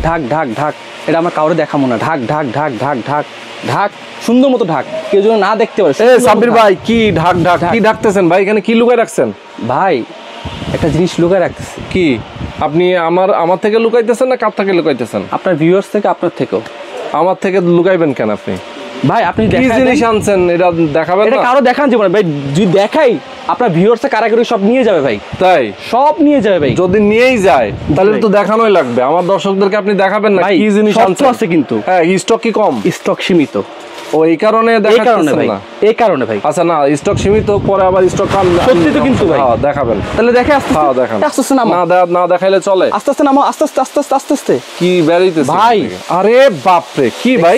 ঢাক ঢাক ঢাক, এটা আমরা কাউরে দেখাবো না। ঢাক ঢাক ঢাক ঢাক ঢাক ঢাক, সুন্দর মতো ঢাক, কেউ যেন না দেখতে পারে। সাব্বির ভাই কি ঢাক ঢাক কি ঢাকতেছেন ভাই? এখানে কি লুকায় রাখছেন ভাই? একটা জিনিস লুকায় রাখতেছি। কি? আপনি আমার থেকে লুকাইতেছেন না কার থেকে লুকাইতেছেন? আপনার ভিউয়ার্স থেকে, আপনার থেকেও। আমার থেকে লুকাইবেন কেন আপনি ভাই? আপনি কি জিনিস আনছেন এটা দেখাবেন না? এটা কারো দেখান যাবে না ভাই, যদি দেখাই আপনার ভিউয়ার্সে কারাগারি সব নিয়ে যাবে ভাই। তাই? সব নিয়ে যাবে ভাই। যদি নিয়েই যায় তাহলে তো দেখানোই লাগবে। আমার দর্শকদেরকে আপনি দেখাবেন না কি জিনিস আনছেন? আছে কিন্তু হ্যাঁ, স্টক কি কম? স্টক সীমিত। ও এই কারণে দেখাচ্ছেন না? এই কারণে ভাই। আচ্ছা না, স্টক সীমিত, পরে আবার স্টক কম। সত্যি তো কিন্তু ভাই। হ্যাঁ দেখাবেন। তাহলে দেখে আস্তে হ্যাঁ দেখান। আস্তে আস্তে নামো। না দেখাইলে চলে? আস্তে আস্তে নামো, আস্তে আস্তে আস্তে আস্তে আস্তে আস্তে। কি বেরিয়েছে ভাই? আরে বাপ রে, কি ভাই?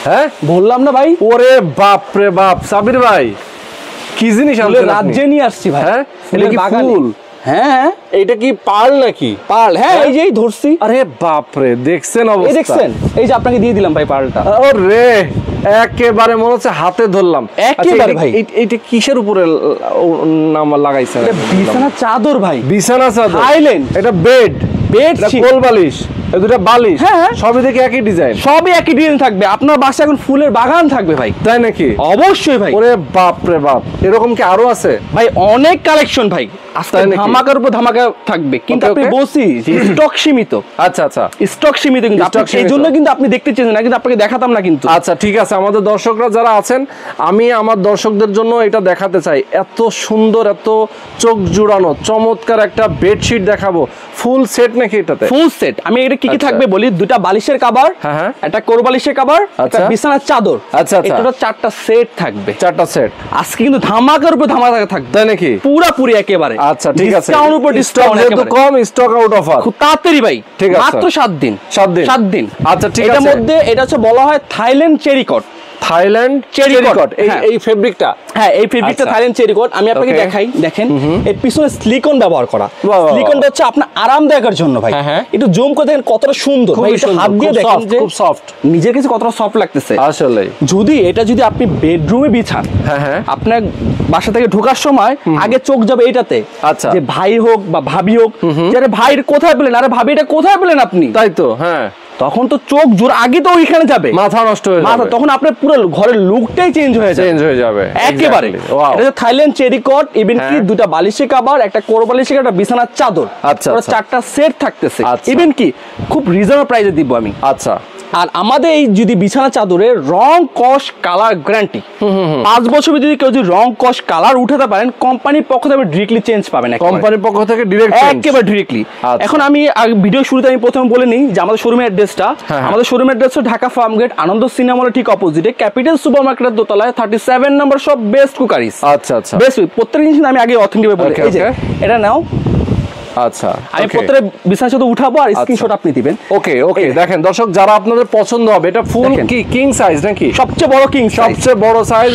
হ্যাঁ বললাম না ভাই। ওরে বাপ রে বাপ, সাবির ভাই কি জিনিস আনছেন? রাজ্যে নিয়ে আসছি ভাই। হ্যাঁ, এটা কি ফুল? হ্যাঁ। এইটা কি পার্ল নাকি? পার্ল, হ্যাঁ। এই যে ধরছি। আরে বাপ রে, দেখছেন অবস্থা? এই দেখছেন, এই যে আপনাকে দিয়ে দিলাম ভাই পার্লটা। ওরে একেবারে মনে হচ্ছে হাতে ধরলাম। একেবারে ভাই। এইটা কিসের উপরে নাম লাগাইছেন? এটা বিছানা চাদর ভাই। বিছানা চাদর? আইল্যান্ড। এটা বেড? বেড, কোল বালিশ, এই দুটো বালিশ? হ্যাঁ, সবই দেখি একই ডিজাইন। সবই একই ডিজাইন থাকবে। আপনার বাসায় এখন ফুলের বাগান থাকবে ভাই। তাই নাকি? অবশ্যই ভাই। ওরে বাপ রে বাপ, এরকম কি আরো আছে ভাই? অনেক কালেকশন ভাই, আজকে ধামাকার উপর ধামাকা থাকবে। কিন্তু আপনি বলছি যে স্টক সীমিত। আচ্ছা আচ্ছা, স্টক সীমিত, কিন্তু এই জন্য কিন্তু আপনি দেখতে চেয়েছেন না, কিন্তু আপনাকে দেখাতাম না কিন্তু। আচ্ছা ঠিক আছে, আমাদের দর্শকরা যারা আছেন, আমি আমার দর্শকদের জন্য এটা দেখাতে চাই। এত সুন্দর, এত চোখ জুড়ানো চমৎকার একটা বেডশিট দেখাবো। ফুল সেট নাকি এটাতে? Full set. আমি এটা কি কি থাকবে বলি। দুটা বালিশের কভার, হ্যাঁ, একটা কোর বালিশের কভার, একটা বিছানার চাদর। আচ্ছা আচ্ছা, এটা চারটা সেট থাকবে। চারটা সেট আজকে কিন্তু ধামাকার উপর ধামাকা থাকবে। তাই নাকি? পুরোপুরি একেবারে। আচ্ছা ঠিক আছে, ডিসকাউন্ট উপর ডিসকাউন্ট, যেহেতু কম, স্টক আউট অফার খুব তাড়াতাড়ি ভাই। ঠিক আছে, মাত্র 7 দিন। 7 দিন। আচ্ছা ঠিক আছে। এটার মধ্যে এটা হচ্ছে বলা হয় থাইল্যান্ড চেরিকট। থাইল্যান্ড চেরিকট, এই ফেব্রিকটা? হ্যাঁ, এই ফেব্রিকটা থাইল্যান্ড চেরিকট। আমি আপনাকে দেখাই, দেখেন এই পিছনে সিলিকন ব্যবহার করা। সিলিকনটা হচ্ছে আপনার আরামদায়কের জন্য ভাই। একটু জুম করে দেখেন কতটা সুন্দর ভাই। এটা হাত দিয়ে দেখেন যে খুব সফট, নিজের কাছে কতটা সফট লাগতেছে আসলে। যদি আপনি বেডরুমে বিছান, আপনার বাসা থেকে ঢোকার সময় আগে চোখ যাবে এটাতে। আচ্ছা, যে ভাই হোক বা ভাবি হোক, আরে ভাইয়ের কোথায় পেলেন, আরে ভাবি এটা কোথায় পেলেন আপনি? তাই তো, হ্যাঁ। তখন তো চোখ জোর আগে তো ওইখানে যাবে, মাথা নষ্ট হয়ে যাবে। তখন আপনার পুরো ঘরের লুকটাই চেঞ্জ হয়ে যাবে একেবারে। এটা হচ্ছে থাইল্যান্ড চেরিকট। ইভেন কি দুটা বালিশের কভার, একটা কোর বালিশের, একটা বিছানার চাদর। আচ্ছা, চারটা সেট থাকতেছে। ইভেন কি খুব রিজনেবল প্রাইসে দিব আমি। আচ্ছা। আর আমাদের এই যদি বিছানা চাদরের রং কস কালার গ্যারান্টি 5 বছর যদি কেউ যদি রং কস কালার উঠাতে পারেন, কোম্পানির পক্ষ থেকে ডিরেক্টলি চেঞ্জ পাবেন। কোম্পানির পক্ষ থেকে ডিরেক্ট একেবারে ডিরেক্টলি। এখন আমি ভিডিও শুরুতে আমি প্রথমে বলে নিই যে আমাদের শোরুমের অ্যাড্রেসটা। আমাদের শোরুমের অ্যাড্রেস হচ্ছে ঢাকা ফার্মগেট, আনন্দ সিনেমা হলের ঠিক অপোজিটে, ক্যাপিটাল সুপার মার্কেটের দোতলায় 37 নম্বর সব বেস্ট কুকারিজ। আচ্ছা আচ্ছা, বেস্ট। প্রত্যেক জিনিস আমি আগে অথেন্টিক ভাবে বলি। এই যে এটা নাও। আচ্ছা, আমি প্রত্যেকটা বিছানা চাদর উঠাবো আর স্ক্রিনশট আপনি দিবেন। ওকে ওকে, দেখেন দর্শক, যারা আপনাদের পছন্দ হবে, এটা ফুল কি কিং সাইজ নাকি? সবচেয়ে বড় কিং, সবচেয়ে বড় সাইজ।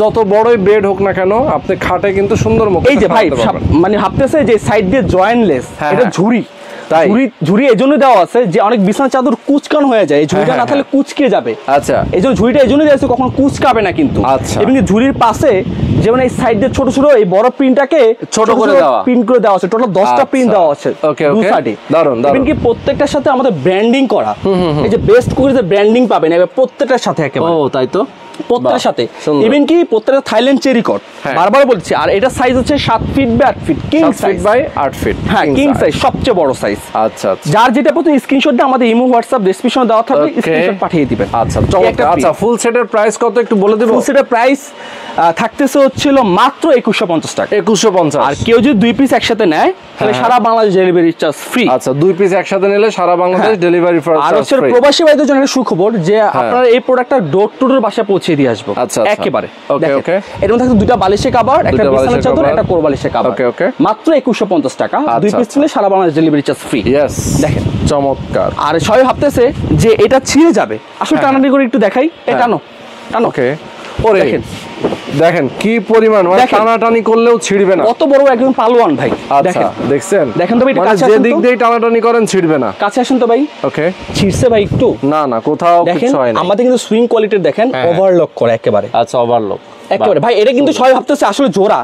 যত বড়ই বেড হোক না কেন, আপনি খাটে কিন্তু সুন্দর মতো। এই যে ভাই মানে ভাবতেছে যে সাইড দিয়ে জয়েন্টলেস, এটা ঝুড়ি। ঝুড়ি এই জন্য দেওয়া আছে যে অনেক বিছানা চাদর কুচকান হয়ে যায়, এই ঝুড়িটা না থাকলে কুচকে যাবে। আচ্ছা, এই জন্য ঝুড়িটা এই জন্য দেওয়া আছে, কখনো কুচকাবে না কিন্তু। এবং ঝুড়ির পাশে যেমন এই সাইড দিয়ে ছোট ছোট এই বড় প্রিন্টটাকে ছোট করে প্রিন্ট করে দেওয়া আছে। টোটাল 10টা প্রিন্ট দেওয়া আছে। দু সাইডে দারুন দারুন। কি প্রত্যেকটার সাথে আমাদের ব্র্যান্ডিং করা, এই যে বেস্ট কুকারিজের ব্র্যান্ডিং পাবেন এবার প্রত্যেকটার সাথে একেবারে। ও তাই তো, প্রত্যেকটার সাথে। ইভেন কি প্রত্যেকটা থাইল্যান্ড চেরিকট, বারবার বলছি। আর এটা সাইজ হচ্ছে 7 feet by 8 feet, king size by 8 feet. হ্যাঁ, কিং সাইজ সবচেয়ে বড় সাইজ। আচ্ছা আচ্ছা, যার যেটা প্রথম স্ক্রিনশটটা আমাদের ইমো হোয়াটসঅ্যাপ ডেসক্রিপশনে দেওয়া থাকবে, স্ক্রিনশট পাঠিয়ে দিবেন। আচ্ছা চমৎকার। আচ্ছা, ফুল সেটের প্রাইস কত একটু বলে দেব? ফুল সেটের প্রাইস থাকতেছে হচ্ছিল মাত্র 2150 টাকা। 2150। আর কেউ যদি 2 পিস একসাথে নেয় তাহলে সারা বাংলাদেশ ডেলিভারি চার্জ ফ্রি। আচ্ছা, 2 পিস একসাথে নিলে সারা বাংলাদেশ ডেলিভারি চার্জ ফ্রি। আর হচ্ছে প্রবাসী ভাইদের জন্য একটা সুখবর যে আপনারা এই প্রোডাক্টটা ডোর টু ডোর বাসায় পৌঁছে দিয়ে আসবো। আচ্ছা একেবারে। ওকে ওকে। এর মধ্যে থাকছে দুটা বালিশের কভার, একটা বিছানার চাদর, একটা কোর বালিশের কভার। ওকে ওকে। মাত্র 2150 টাকা। 2 পিস নিলে সারা Bangladesh delivery charge free. Yes, দেখেন চমৎকার। আর সবাই ভাবতেছে যে এটা ছিঁড়ে যাবে, আসলে টানাটানি করে একটু দেখাই। এটা টানো টানো। ওকে, ওরে দেখেন দেখেন কি পরিমাণ, মানে টানাটানি করলেও ছিড়বে না। কত বড় একদম পালোয়ান ভাই। দেখেন, দেখছেন, দেখেন তো ভাই, এটা কাছে যে দিক দিয়ে টানাটানি করেন ছিড়বে না। কাছে আসেন তো ভাই। ওকে, ছিড়ছে ভাই একটু? না না, কোথাও কিছু হয় না। আমাদের কিন্তু সুইং কোয়ালিটির দেখেন ওভারলক করে একেবারে। আচ্ছা, ওভারলক একেবারে ভাই এটা কিন্তু সবাই ভাবতেছে আসলে জোড়া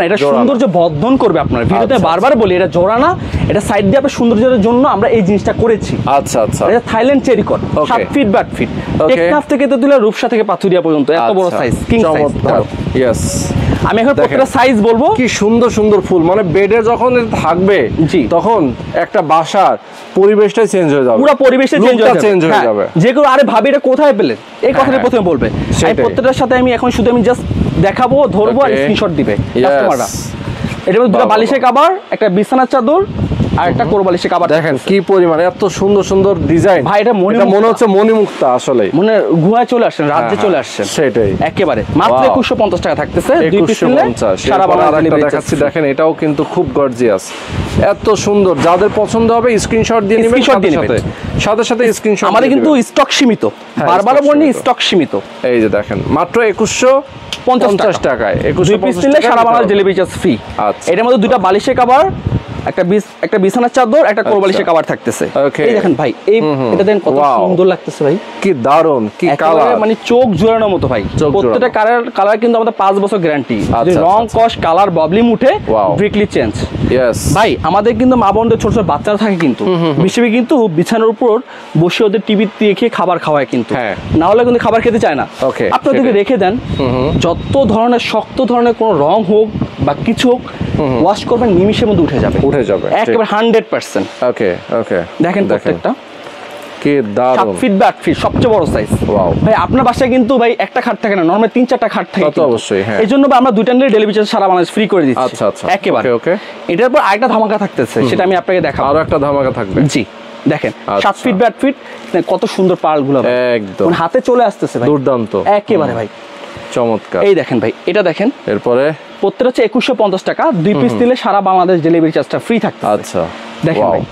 না, এটা সৌন্দর্য বর্ধন করবে আপনার ভিডিওতে বারবার বলি এটা জোড়া না, এটা সাইড দিয়ে আপনার সৌন্দর্যের জন্য আমরা এই জিনিসটা করেছি। আচ্ছা আচ্ছা, এটা Thailand cherry cot 7 feet by 8 feet, Teknaf থেকে তেতুলিয়া রূপসা থেকে পাথুরিয়া পর্যন্ত এত বড় সাইজ, কিং সাইজ। ইয়েস, আমি এখন প্রত্যেকটা সাইজ বলবো। কি সুন্দর সুন্দর ফুল, মানে বেডে যখন থাকবে তখন একটা বাসার পরিবেশটাই চেঞ্জ হয়ে যাবে, পুরো পরিবেশটা চেঞ্জ হয়ে যাবে। যে কেউ আরে ভাবি এটা কোথায় পেলেন এই কথাটা প্রথমে বলবে। আমি প্রত্যেকটার সাথে আমি এখন শুধু আমি জাস্ট দেখাবো, ধরবো আর স্ক্রিনশট দিবে কাস্টমাররা। এটা দুটো বালিশের কভার, একটা বিছানার চাদর আর একটা কোরবালিশের কভার। দেখেন কি পরিমাণে এত সুন্দর সুন্দর ডিজাইন ভাই, এটা মনে হচ্ছে মণিমুক্তা, আসলে মনে গুহায় চলে আসছেন, রাজ্যে চলে আসছেন। সেটাই একেবারে মাত্র 2150 টাকা থাকতেছে, 2 পিস নিলে 2150। সারা বাংলাদেশে দেখাচ্ছি, দেখেন এটাও কিন্তু খুব গর্জিয়াস, এত সুন্দর। যাদের পছন্দ হবে স্ক্রিনশট দিয়ে নেবেন, সাথে সাথে স্ক্রিনশট। আমাদের কিন্তু স্টক সীমিত, বারবার বলি স্টক সীমিত। এই যে দেখেন মাত্র 2150 টাকায় 2 পিস নিলে সারা বাংলাদেশ ডেলিভারি চার্জ ফ্রি। এটার মধ্যে দুটো বালিশের কভার, একটা বিছানার চাদর, একটা কোরবালিশের কভার থাকতেছে। এই দেখেন ভাই, এটা দেখেন কত সুন্দর লাগতেছে ভাই, কি দারুন, কি কালার, মানে চোখ জোড়ানোর মতো ভাই। প্রত্যেকটা কালার কিন্তু আমাদের 5 বছর গ্যারান্টি, রং কস কালার ববলিং উঠে ব্রিকলি চেঞ্জ। ভাই আমাদের কিন্তু মা বোনদের ছোট ছোট বাচ্চারা থাকে কিন্তু বেশি কিন্তু বিছানার উপর বসে ওদের টিভি দেখে খাবার খাওয়ায়, কিন্তু না হলে কিন্তু খাবার খেতে চায় না। আপনি ওদেরকে রেখে দেন, যত ধরনের শক্ত ধরনের কোনো রং হোক বা কিছু হোক, ওয়াশ করবেন নিমিশের মধ্যে উঠে যাবে একেবারে 100%। ওকে ওকে, দেখেন প্রত্যেকটা কি দারুণ, 7 ফিট বাই 8 ফিট সবচেয়ে বড় সাইজ। ওয়াও ভাই, আপনার বাসায় কিন্তু ভাই একটা খাট থাকে না, নরমালি 3-4টা খাট থাকে। তো অবশ্যই, হ্যাঁ। এইজন্য আমরা দুইটা নিলে ডেলিভারি চার্জ সারা বাংলাদেশ ফ্রি করে দিচ্ছি। আচ্ছা আচ্ছা, একেবারে ওকে। এটার পর আরেকটা ধামাকা থাকতেছে, সেটা আমি আপনাকে দেখাবো। আরো একটা ধামাকা থাকবে, জি দেখেন 7 ফিট বাই 8 ফিট, কত সুন্দর পার্লগুলো একদম হাতে চলে আসতেছে ভাই, দুর্দান্ত একেবারে ভাই, চমৎকার। এই দেখেন ভাই, এটা দেখেন, এরপরে প্রত্যেকটা হচ্ছে 2150 টাকা, 2 পিস নিলে সারা বাংলাদেশ ডেলিভারি চার্জটা ফ্রি থাকছে। আচ্ছা দেখেন ভাই,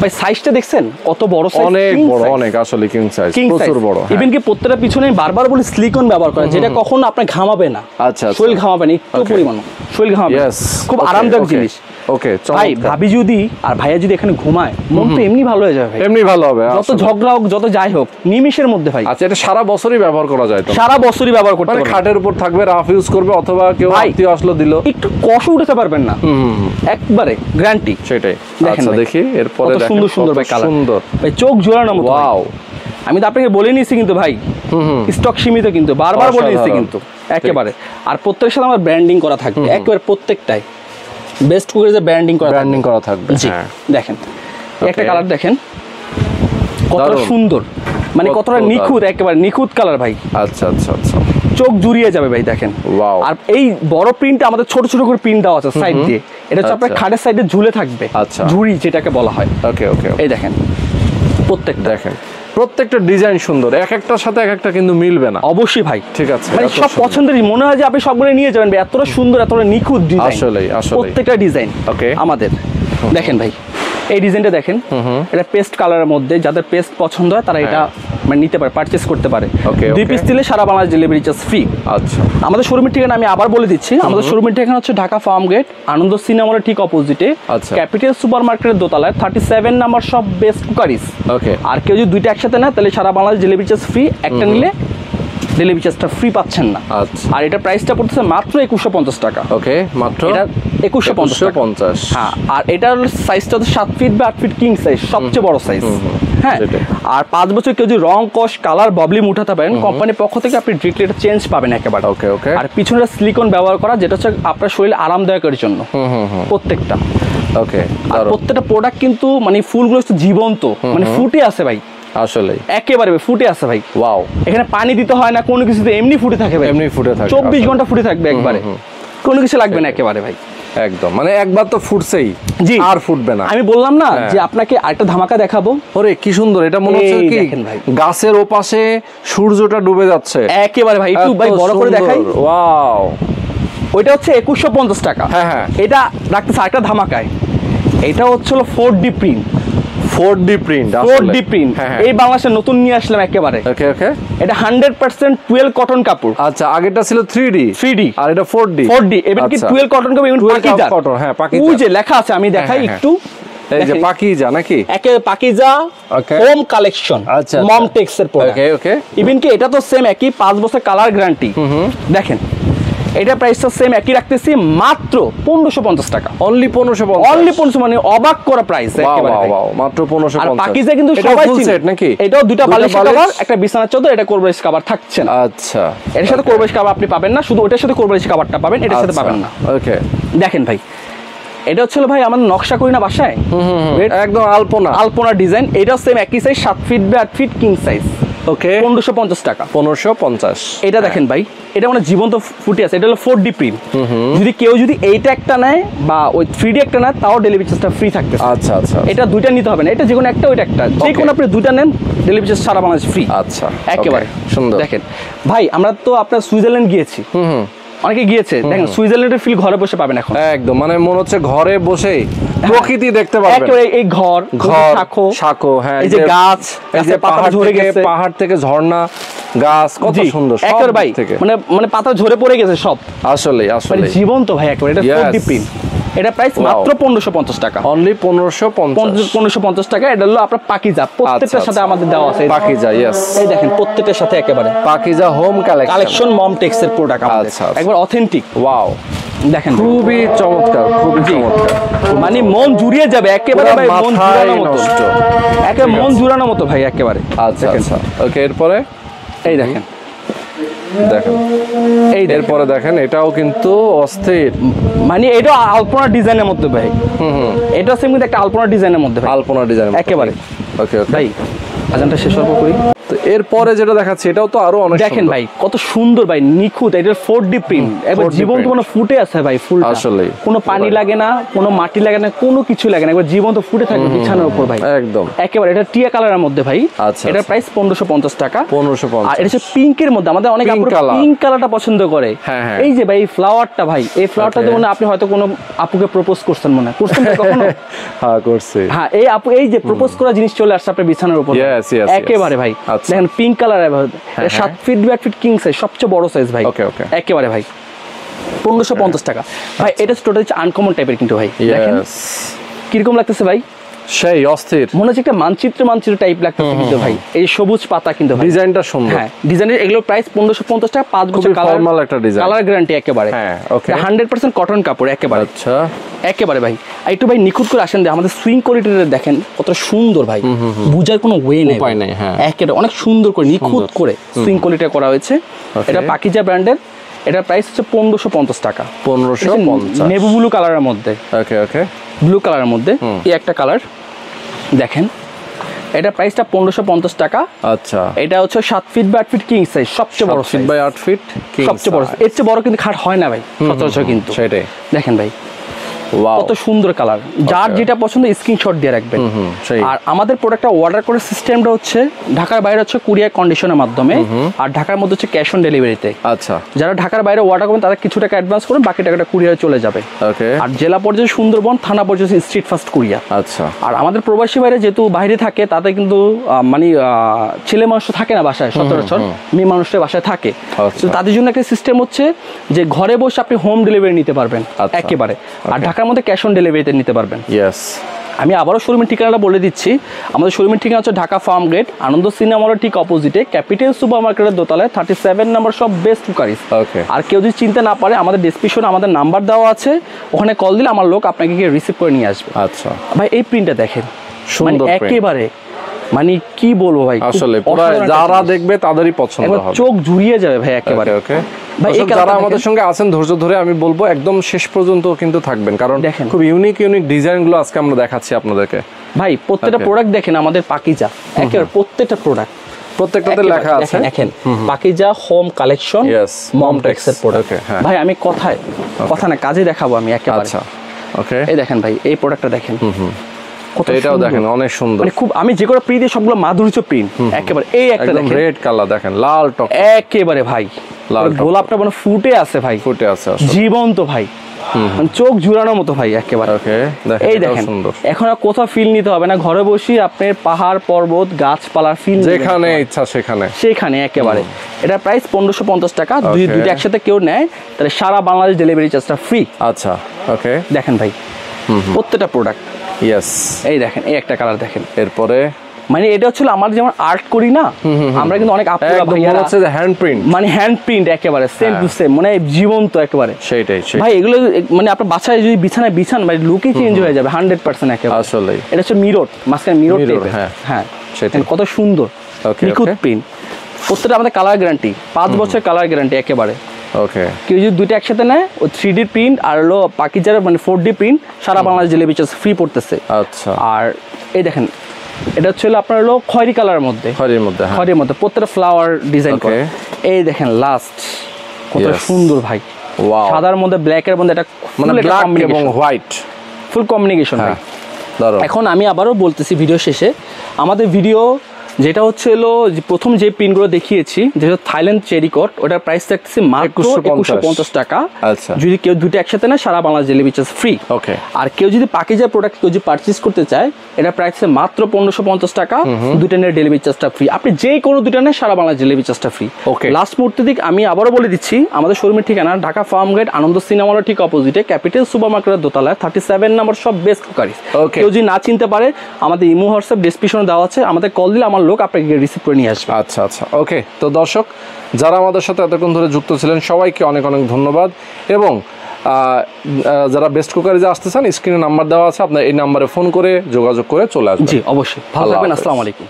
ভাই সাইজটা দেখছেন কত বড় সাইজ, অনেক বড়, অনেক আসলে কিং সাইজ, প্রচুর বড়। ইভেন কি প্রত্যেকটা পিছনে বারবার বলি সিলিকন ব্যবহার করা, যেটা কখনো আপনি ঘামাবে না। আচ্ছা, শরীর ঘামাবে না, একটু পরিমাণ শরীর ঘামাবে, খুব আরামদায়ক জিনিস। ওকে ভাই, ভাবি যদি আর ভাইয়া যদি এখানে ঘুমায়, মন তো এমনি ভালো হয়ে যাবে, এমনি ভালো হবে, যত ঝগড়া হোক যত যাই হোক নিমিশের মধ্যে ভাই। আচ্ছা, এটা সারা বছরই ব্যবহার করা যায় তো? সারা বছরই ব্যবহার করতে পারবেন, খাটের উপর থাকবে, রাফ ইউজ করবে, অথবা কেউ আত্মীয় আসলো দিল, একটু কষ্ট উঠাতে পারবেন না, একবারে গ্যারান্টি। সেটাই। আচ্ছা দেখি এরপরে, দেখেন সুন্দর সুন্দর ভাই কালার, সুন্দর ভাই, চোখ জোড়ানোর মতো। ওয়াও, আমি তো আপনাকে বলে নিয়েছি কিন্তু ভাই, স্টক সীমিত কিন্তু, বারবার বলে নিয়েছি কিন্তু একেবারে। আর প্রত্যেকটার সাথে আমার ব্র্যান্ডিং করা থাকবে, একেবারে প্রত্যেকটাই বেস্ট কুকারের ব্র্যান্ডিং করা থাকবে। দেখেন একটা কালার দেখেন কতটা সুন্দর, মানে কতটা নিখুঁত, একেবারে নিখুঁত কালার ভাই। আচ্ছা আচ্ছা আচ্ছা, চোখ জুড়িয়ে যাবে ভাই, দেখেন। আর এই বড় প্রিন্টটা আমাদের ছোট ছোট করে প্রিন্ট দেওয়া আছে সাইড দিয়ে, এটা হচ্ছে আপনার খাটের সাইডে ঝুলে থাকবে, ঝুড়ি যেটাকে বলা হয়। ওকে ওকে, এই দেখেন প্রত্যেকটা, দেখেন প্রত্যেকটা ডিজাইন সুন্দর, এক একটার সাথে এক একটা কিন্তু মিলবে না। অবশ্যই ভাই, ঠিক আছে, মানে সব পছন্দেরই মনে হয় যে আপনি সবগুলো নিয়ে যাবেন ভাই, এতটা সুন্দর এতটা নিখুঁত ডিজাইন, আসলেই আসলে প্রত্যেকটা ডিজাইন। ওকে, আমাদের দেখেন ভাই, এই ডিজাইনটা দেখেন, এটা পেস্ট কালারের মধ্যে, যাদের পেস্ট পছন্দ হয় তারা এটা মানে নিতে পারে, পারচেজ করতে পারে। 2 পিস দিলে সারা বাংলাদেশ ডেলিভারি চার্জ ফ্রি। আচ্ছা, আমাদের শোরুমের ঠিকানা আমি আবার বলে দিচ্ছি, আমাদের শোরুমের ঠিকানা হচ্ছে ঢাকা ফার্ম গেট, আনন্দ সিনেমা হলের ঠিক অপোজিটে, ক্যাপিটাল সুপার মার্কেটের দোতলায় 37 নাম্বার সব বেস্ট কুকারিজ। ওকে, আর কেউ যদি দুইটা একসাথে নেয় তাহলে সারা বাংলাদেশ ডেলিভারি চার্জ ফ্রি, একটা নিলে ডেলিভারি চার্জটা ফ্রি পাচ্ছেন না। আচ্ছা, আর এটা প্রাইসটা পড়তেছে মাত্র 2150 টাকা। ওকে, মাত্র এটা 2150। হ্যাঁ, আর এটার সাইজটা হচ্ছে 7 ফিট বা 8 ফিট কিং সাইজ, সবচেয়ে বড় সাইজ। হ্যাঁ, আর 5 বছর কেউ যদি রং কস কালার ববলিং উঠাতে পারেন, কোম্পানির পক্ষ থেকে আপনি ডিরেক্টলি এটা চেঞ্জ পাবেন একেবারে। ওকে ওকে, আর পিছনে সিলিকন ব্যবহার করা, যেটা হচ্ছে আপনার শরীর আরামদায়কের জন্য প্রত্যেকটা। ওকে, আর প্রত্যেকটা প্রোডাক্ট কিন্তু মানে ফুলগুলো জীবন্ত, মানে ফুটে আছে ভাই, আসলে একেবারে ফুটে আছে ভাই। ওয়াও, এখানে পানি দিতে হয় না কোনো কিছুতে, এমনি ফুটে থাকে ভাই, এমনি ফুটে থাকে, 24 ঘন্টা ফুটে থাকবে একবারে, কোনো কিছু লাগবে না একেবারে ভাই, একদম। মানে একবার তো ফুটছেই, জি, আর ফুটবে না। আমি বললাম না যে আপনাকে আরেকটা ধামাকা দেখাবো। ওরে কি সুন্দর, এটা মনে হচ্ছে কি গাছের ওপাশে সূর্যটা ডুবে যাচ্ছে একেবারে ভাই, একটু ভাই বড় করে দেখাই। ওয়াও, ওইটা হচ্ছে 2150 টাকা। হ্যাঁ হ্যাঁ, এটা রাখতেছে আরেকটা ধামাকায়, এটা হচ্ছে 4D print, 4D print, 4D print এই বাংলাদেশে নতুন নিয়ে আসলাম একেবারে। ওকে ওকে, এটা 100% 12 কটন কাপড়। আচ্ছা, আগেরটা ছিল 3D আর এটা 4D। এবার কি 12 কটন কাপড়, পাকিজার কটন। হ্যাঁ, পাকিজার, ওই যে লেখা আছে, আমি দেখাই একটু, এই যে পাকিজা নাকি একে পাকিজা হোম কালেকশন আচ্ছা মমটেক্স এর প্রোডাক্ট ওকে ওকে ইভেন কি এটা তো সেম একই 5 বছর কালার গ্যারান্টি দেখেন এটা প্রাইসটা সেম একই রাখতেছি মাত্র 1550 টাকা অনলি 1550 অনলি 1500 মানে অবাক করা প্রাইস একেবারে ওয়াও মাত্র 1550 আর পাকিজা কিন্তু সবাই চিনে সেট নাকি এটাও দুটো বালিশ কভার একটা বিছানা চাদর এটা কোরবালিশ কভার থাকছে না আচ্ছা এর সাথে কোরবালিশ কভার আপনি পাবেন না শুধু ওটার সাথে কোরবালিশ কভারটা পাবেন এটার সাথে পাবেন না ওকে দেখেন ভাই এটা হচ্ছে ভাই আমাদের নকশা করি না বাসায় একদম আলপনা ডিজাইন এটা সেম একই size 7 feet by 8 feet king size okay 1550 টাকা 1550 এটা দেখেন ভাই এটা মানে জীবন্ত ফুটে আছে এটা হলো 4D প্রিন্ট যদি কেউ যদি এইটা একটা নেয় বা ওই 3D একটা নেয় তাও ডেলিভারি চার্জটা ফ্রি থাকবে আচ্ছা আচ্ছা এটা দুইটা নিতে হবে না এটা যে কোনো একটা ওইটা একটা যে কোনো আপনি দুইটা নেন ডেলিভারি চার্জ সারা বাংলাদেশ ফ্রি আচ্ছা একেবারে সুন্দর দেখেন ভাই আমরা তো আপনার সুইজারল্যান্ড গিয়েছি অনেকে গিয়েছে দেখেন সুইজারল্যান্ডের ফিল ঘরে বসে পাবেন এখন একদম মানে মনে হচ্ছে ঘরে বসে প্রকৃতি দেখতে পারবেন একেবারে এই ঘর শাখো হ্যাঁ এই যে গাছ এই যে পাতা ঝরে গেছে পাহাড় থেকে ঝর্ণা গাছ কত সুন্দর একেবারে ভাই মানে পাতা ঝরে পড়ে গেছে সব আসলে মানে জীবন্ত ভাই একেবারে এটা 4D প্রিন্ট এটা প্রাইস মাত্র 1550 টাকা অনলি 1550 টাকা এটা হলো আপনার পাকিজা প্রত্যেকটার সাথে আমাদের দেওয়া আছে পাকিজা यस এই দেখেন প্রত্যেকটার সাথে একেবারে পাকিজা হোম কালেকশন মমটেক্স এর প্রোডাক্ট আমাদের একবার অথেন্টিক ওয়াও দেখেন খুবই চমৎকার মানে মন জুড়িয়ে যাবে একেবারে ভাই মন জুড়ানোর মতো একেবারে মন জুড়ানোর মতো ভাই একেবারে আচ্ছা আচ্ছা ওকে এরপরে এই দেখেন এই এরপরে দেখেন এটাও কিন্তু অস্থির মানে এটা আলপনা ডিজাইনের মধ্যে ভাই এটা সেম কিন্তু একটা আলপনা ডিজাইনের মধ্যে ভাই আলপনা ডিজাইন একেবারে ওকে ভাই আজানটা শেষ করব করি তো এরপরে যেটা দেখাচ্ছি এটাও তো আরো অনেক দেখেন ভাই কত সুন্দর ভাই নিখুঁত এটা 4D প্রিন্ট একবার জীবন্ত মানে ফুটে আছে ভাই ফুলটা আসলে কোনো পানি লাগে না কোনো মাটি লাগে না কোনো কিছু লাগে না একবার জীবন্ত ফুটে থাকবে বিছানার উপর ভাই একদম একেবারে এটা টিয়া কালারের মধ্যে ভাই এটা প্রাইস 1550 টাকা 1550 আর এটা হচ্ছে পিঙ্কের মধ্যে আমাদের অনেক আপুরা পিঙ্ক কালারটা পছন্দ করে এই যে ভাই ফ্লাওয়ারটা ভাই এই ফ্লাওয়ারটা মনে আপনি হয়তো কোনো আপুকে প্রপোজ করছেন মনে করছেন কখনো হ্যাঁ করছি হ্যাঁ এই আপু এই যে প্রপোজ করা জিনিস চলে আসছে আপনার বিছানার উপর একেবারে ভাই দেখেন pink colour 7 feet by 8 feet king size সবচেয়ে বড় সাইজ ভাই একেবারে ভাই 1550 টাকা ভাই এটা টোটালি আনকমন টাইপের কিন্তু ভাই দেখেন কিরকম লাগতেছে ভাই সেই অস্থির মনে হচ্ছে একটা মানচিত্র টাইপ লাগতেছে কিন্তু ভাই এই সবুজ পাতা কিন্তু ভাই ডিজাইনটা সুন্দর হ্যাঁ ডিজাইনের এগুলো প্রাইস 1550 টাকা 5 বছর কালার ফর্মাল একটা ডিজাইন কালার গ্যারান্টি একেবারে হ্যাঁ ওকে 100% কটন কাপড় একেবারে আচ্ছা একেবারে ভাই একটু ভাই নিখুঁত করে আসেন আমাদের সুইং কোয়ালিটিটা দেখেন কত সুন্দর ভাই বুঝার কোনো ওয়ে নেই উপায় নেই হ্যাঁ একেবারে অনেক সুন্দর করে নিখুঁত করে সুইং কোয়ালিটি করা হয়েছে এটা পাকিজা ব্র্যান্ডের এটার প্রাইস হচ্ছে 1550 টাকা 1550 নেভি ব্লু কালারের মধ্যে ওকে ওকে ব্লু কালারের মধ্যে এই একটা কালার দেখেন এটা প্রাইসটা 1550 টাকা আচ্ছা এটা হচ্ছে 7 feet by 8 feet king size সবচেয়ে বড় 7 ফিট বাই 8 ফিট সবচেয়ে বড় এর চেয়ে বড় কিন্তু খাট হয় না ভাই সচরাচর কিন্তু সেটাই দেখেন ভাই ওয়াও কত সুন্দর কালার যার যেটা পছন্দ স্ক্রিনশট দিয়ে রাখবেন আর আমাদের প্রোডাক্টটা অর্ডার করার সিস্টেমটা হচ্ছে ঢাকার বাইরে হচ্ছে কুরিয়ার কন্ডিশনের মাধ্যমে আর ঢাকার মধ্যে হচ্ছে ক্যাশ অন ডেলিভারিতে আচ্ছা যারা ঢাকার বাইরে অর্ডার করবেন তারা কিছু টাকা অ্যাডভান্স করবেন বাকি টাকাটা কুরিয়ারে চলে যাবে ওকে আর জেলা পর্যায়ে সুন্দরবন থানা পর্যায়ে স্ট্রিট ফাস্ট কুরিয়ার আচ্ছা আর আমাদের প্রবাসী বাইরে যেহেতু বাইরে থাকে তাতে কিন্তু মানে ছেলে মানুষ থাকে না বাসায় সচরাচর মেয়ে মানুষের বাসায় থাকে তো তাদের জন্য একটা সিস্টেম হচ্ছে যে ঘরে বসে আপনি হোম ডেলিভারি নিতে পারবেন একেবারে আর ঢাকার মধ্যে ক্যাশ অন ডেলিভারিতে নিতে পারবেন ইয়েস আমি আবারও শোরুমের ঠিকানাটা বলে দিচ্ছি আমাদের শোরুমের ঠিকানা হচ্ছে ঢাকা ফার্ম গেট আনন্দ সিনেমা হলের ঠিক অপোজিটে ক্যাপিটাল সুপার মার্কেটের দোতলায় 37 নম্বর সব বেস্ট কুকারিজ আর কেউ যদি চিনতে না পারে আমাদের ডেসক্রিপশনে আমাদের নাম্বার দেওয়া আছে ওখানে কল দিলে আমার লোক আপনাকে গিয়ে রিসিভ করে নিয়ে আসবে আচ্ছা ভাই এই প্রিন্টটা দেখেন সুন্দর একেবারে মানে কি বলবো ভাই আসলে পুরো যারা দেখবে তাদেরই পছন্দ হবে চোখ জুড়িয়ে যাবে ভাই একেবারে ওকে ভাই যারা আমাদের সঙ্গে আছেন ধৈর্য ধরে আমি বলবো একদম শেষ পর্যন্ত কিন্তু থাকবেন কারণ খুব ইউনিক ডিজাইনগুলো আজকে আমরা দেখাচ্ছি আপনাদেরকে ভাই প্রত্যেকটা প্রোডাক্ট দেখেন আমাদের পাকিজা একেবারে প্রত্যেকটা প্রোডাক্ট প্রত্যেকটাতে লেখা আছে দেখেন পাকিজা হোম কালেকশন মমটেক্স এর প্রোডাক্ট ভাই আমি কথা না কাজে দেখাবো আমি একেবারে আচ্ছা ওকে এই দেখেন ভাই এই প্রোডাক্টটা দেখেন এটাও দেখেন অনেক সুন্দর মানে খুব আমি যে করে প্রিন্ট সবগুলো মাধুর্য প্রিন্ট একেবারে এই একটা দেখেন রেড কালার দেখেন লাল টক একেবারে ভাই গোলাপটা মানে ফুটে আছে ভাই ফুটে আছে জীবন্ত ভাই চোখ জুড়ানোর মতো ভাই একেবারে ওকে এই দেখেন এখন আর কোথাও ফিল নিতে হবে না ঘরে বসে আপনার পাহাড় পর্বত গাছপালার ফিল যেখানে ইচ্ছা সেখানে একেবারে এটা প্রাইস 1550 টাকা দুইটা একসাথে কেউ নেয় তাহলে সারা বাংলাদেশ ডেলিভারি চার্জটা ফ্রি আচ্ছা ওকে দেখেন ভাই প্রত্যেকটা প্রোডাক্ট ইয়েস, এই দেখেন, এই একটা কালার দেখেন। এরপরে মানে এটা হচ্ছে আমরা যেমন আর্ট করি না, আমরা কিন্তু অনেক আপুরা ভাইয়ারা হচ্ছে যে হ্যান্ড প্রিন্ট, মানে হ্যান্ড প্রিন্ট একেবারে সেম টু সেম, মানে জীবন্ত একেবারে। সেইটাই ভাই এগুলো মানে আপনার বাসায় যদি বিছানায় বিছান মানে লুকই চেঞ্জ হয়ে যাবে 100% একেবারে। আসলে এটা হচ্ছে মিরর, মাঝখানে মিরর টাইপের। হ্যাঁ সেটাই, কত সুন্দর নিখুঁত প্রিন্ট। প্রত্যেকটা আমাদের কালার গ্যারান্টি, 5 বছর কালার গ্যারান্টি একেবারে। ওকে, কেউ যদি দুইটা একসাথে নেয়, ও 3D প্রিন্ট আর হলো বাকি যারা মানে 4D প্রিন্ট সারা বাংলাদেশ ডেলিভারি চার্জ ফ্রি পড়তেছে। আচ্ছা, আর এই দেখেন এটা হচ্ছে আপনার হলো খয়েরি কালারের মধ্যে, খয়েরির মধ্যে প্রত্যেকটা ফ্লাওয়ার ডিজাইন করে। এই দেখেন লাস্ট কত সুন্দর ভাই, ওয়াও, সাদার মধ্যে ব্ল্যাকের মধ্যে এটা মানে ব্ল্যাক এবং হোয়াইট ফুল কম্বিনেশন ভাই। এখন আমি আবারও বলতেছি ভিডিও শেষে, আমাদের ভিডিও যেটা হচ্ছে হলো প্রথম যে পিনগুলো দেখিয়েছি, যেটা থাইল্যান্ড চেরি কোট, ওটার প্রাইস থাকতেছে মাত্র 2150 টাকা। আচ্ছা, যদি কেউ দুটো একসাথে নেয় সারা বাংলাদেশ ডেলিভারি চার্জ ফ্রি। ওকে, আর কেউ যদি পাকিজার প্রোডাক্ট কেউ যদি পারচেজ করতে চায়, এটা প্রাইস মাত্র 1550 টাকা, দুটো নিয়ে ডেলিভারি চার্জটা ফ্রি। আপনি যে কোনো দুটো নেয় সারা বাংলাদেশ ডেলিভারি চার্জটা ফ্রি। ওকে, লাস্ট মুহূর্তে দিক আমি আবারও বলে দিচ্ছি, আমাদের শোরুমের ঠিকানা ঢাকা ফার্ম গেট আনন্দ সিনেমা হলের ঠিক অপোজিটে ক্যাপিটাল সুপার মার্কেটের দোতলায় 37 নম্বর সব বেস্ট কুকারিজ। কেউ যদি না চিনতে পারে, আমাদের ইমো হোয়াটসঅ্যাপ ডেসক্রিপশনে দেওয়া আছে, আমাদের কল দিলে আমার লোক আপনাকে রিসিভ করে নিয়ে আসবে। আচ্ছা আচ্ছা, ওকে। তো দর্শক যারা আমাদের সাথে এতক্ষণ ধরে যুক্ত ছিলেন সবাইকে অনেক অনেক ধন্যবাদ। এবং যারা বেস্ট কুকারিজে আসতে চান, স্ক্রিনে নাম্বার দেওয়া আছে, আপনার এই নাম্বারে ফোন করে যোগাযোগ করে চলে আসবেন। জি অবশ্যই, ভালো থাকবেন, আসসালামু আলাইকুম।